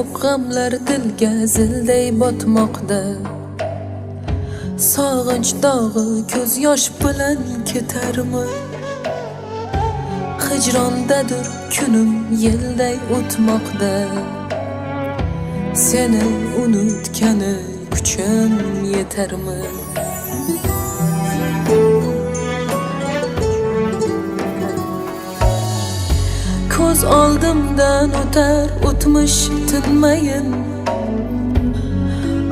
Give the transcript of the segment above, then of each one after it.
ko'p g'amlar dilga zilday botmoqda. Sog'inch dog'i ko'z yosh bilan ketarmi? Hijrondadir kunim yilday o'tmoqda. Seni unutgani kuchim yetarmi? Ko'z oldimdan o'tar o'tmish tinmayin.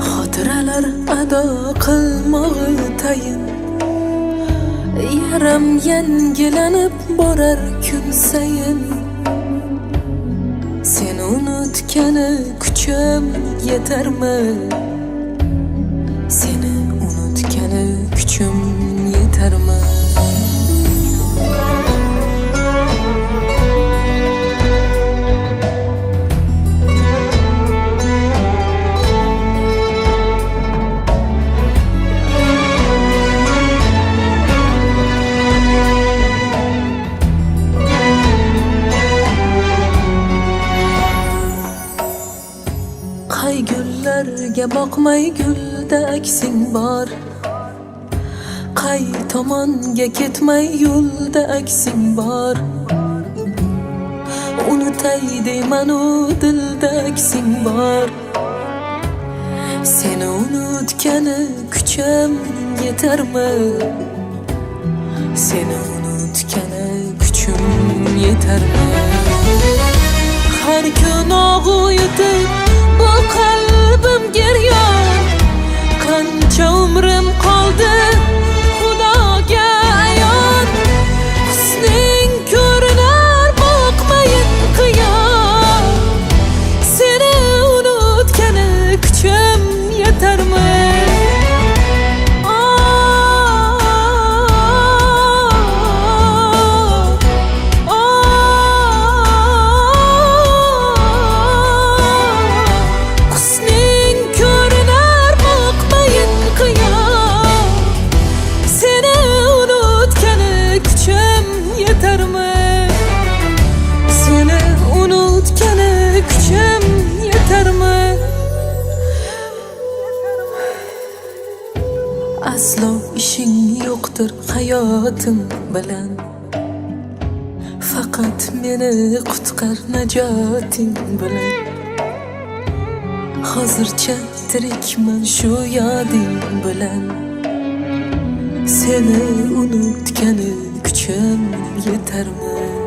Xotiralar ado qilmog'i tayin. Yaram yangilanib borar kun sayin. Seni unutgani kuchim yetarmi? Seni unutgani kuchim yetarmi? Qay gullarga boqmay gulda aksing bor. Qay tomonga ketmay yo'lda aksing bor. Unutay deyman u dilda aksing bor. Seni unutgani kuchim yetarmi? Seni unutgani kuchim yetarmi? Har kun og'uyutib bu qalbim geryon. Qancha umrim qoldi Xudoga ayon. Husning ko'rinar boqmayin qiyon. Seni unutgani kuchim yetarmi? Aslo ishing yo'qdir hayotim bilan. Faqat meni qutqar najoting bilan. Hozircha tirikman shu yoding bilan. Seni unutgani kuchim yetarmi?